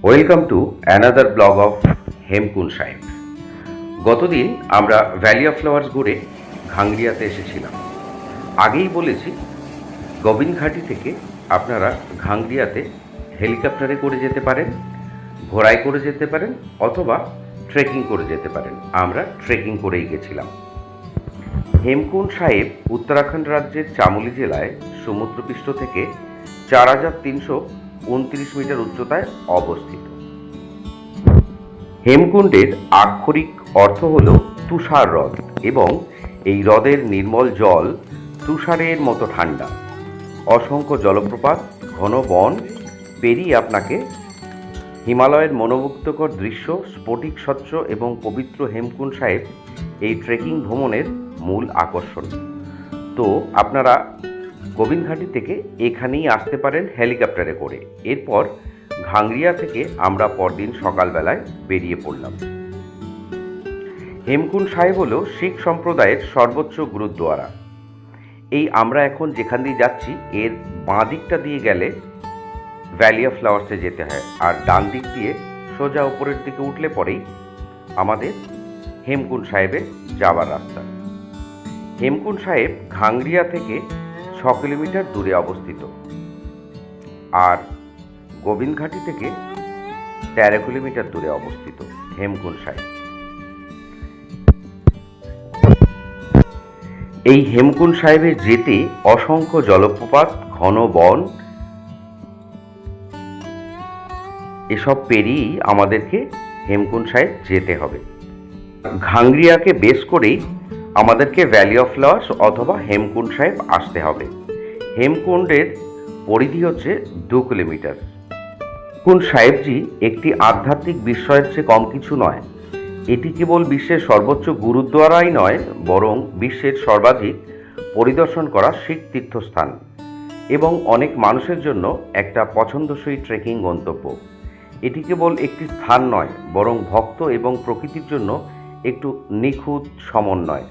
Welcome to another blog of Hemkund সাহেব। গতদিন আমরা ভ্যালি অফ ফ্লাওয়ার্স ঘুরে ঘাংরিয়াতে এসেছিলাম। আগেই বলেছি, গোবিন্দঘাটি থেকে আপনারা ঘাংরিয়াতে হেলিকপ্টারে করে যেতে পারেন, ঘোড়ায় করে যেতে পারেন, অথবা ট্রেকিং করে যেতে পারেন। আমরা ট্রেকিং করেই গেছিলাম। হেমকুন্ড সাহেব উত্তরাখণ্ড রাজ্যের চামোলি জেলায় সমুদ্রপৃষ্ঠ থেকে ৪,৩২৯ মিটার উচ্চতায় অবস্থিত। হেমকুণ্ডের আক্ষরিক অর্থ হল তুষার হ্রদ, এবং এই হ্রদের নির্মল জল তুষারের মতো ঠান্ডা। অসংখ্য জলপ্রপাত, ঘন বন পেরিয়ে আপনাকে হিমালয়ের মনোমুগ্ধকর দৃশ্য, স্ফটিক স্বচ্ছ এবং পবিত্র হেমকুন্ড সাহেব এই ট্রেকিং ভ্রমণের মূল আকর্ষণ। তো আপনারা গোবিন্দঘাটি থেকে এখানেই আসতে পারেন হেলিকপ্টারে করে। এরপর ঘাংরিয়া থেকে আমরা পরদিন সকালবেলায় বেরিয়ে পড়লাম। হেমকুন্ড সাহেব হল শিখ সম্প্রদায়ের সর্বোচ্চ গুরুদ্বারা। এই আমরা এখন যেখান দিয়ে যাচ্ছি, এর বাঁ দিকটা দিয়ে গেলে ভ্যালি অফ ফ্লাওয়ার্সে যেতে হয়, আর ডান দিক দিয়ে সোজা উপরের দিকে উঠলে পরেই আমাদের হেমকুন্ড সাহেবে যাওয়ার রাস্তা। হেমকুন্ড সাহেব ঘাংরিয়া থেকে 6 কিলোমিটার দূরে অবস্থিত, আর গোবিন্দঘাটি থেকে 13 কিলোমিটার দূরে অবস্থিত হেমকুন্ড সাহেব। এই হেমকুন্ড সাহেবে যেতে অসংখ্য জলপ্রপাত, ঘন বন এসব পেরিয়েই আমাদেরকে হেমকুন্ড সাহেব যেতে হবে। ঘাংরিয়াকে বেস করেই আমাদেরকে ভ্যালি অফ ফ্লাওয়ার্স অথবা হেমকুন্ড সাহেব আসতে হবে। হেমকুণ্ডের পরিধি হচ্ছে 2 কিলোমিটার। হেমকুন্ড সাহেবজি একটি আধ্যাত্মিক বিস্ময়ের চেয়ে কম কিছু নয়। এটি কেবল বিশ্বের সর্বোচ্চ গুরুদ্বারাই নয়, বরং বিশ্বের সর্বাধিক পরিদর্শন করা শিখ তীর্থস্থান এবং অনেক মানুষের জন্য একটা পছন্দসই ট্রেকিং গন্তব্য। এটি কেবল একটি স্থান নয়, বরং ভক্ত এবং প্রকৃতির জন্য একটু নিখুঁত সমন্বয়।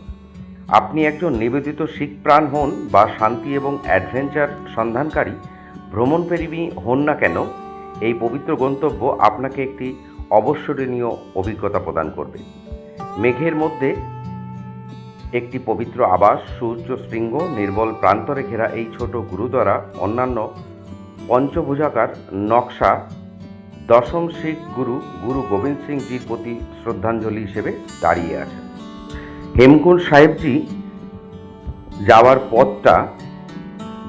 আপনি একজন নিবেদিত শিখ প্রাণ হন বা শান্তি এবং অ্যাডভেঞ্চার সন্ধানকারী ভ্রমণপ্রেমী হন না কেন, এই পবিত্র গন্তব্য আপনাকে একটি অবিস্মরণীয় অভিজ্ঞতা প্রদান করবে। মেঘের মধ্যে একটি পবিত্র আবাস, সূর্য শৃঙ্গ, নির্মল প্রান্তরে ঘেরা এই ছোট গুরুদ্বারা অন্যান্য পঞ্চভুজাকার নকশা দশম শিখ গুরু গোবিন্দ সিংজির প্রতি শ্রদ্ধাঞ্জলি হিসেবে দাঁড়িয়ে আছে। হেমকুন্ড সাহেবজি যাওয়ার পথটা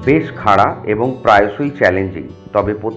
বেশ খাড়া এবং প্রায়শই চ্যালেঞ্জিং, তবে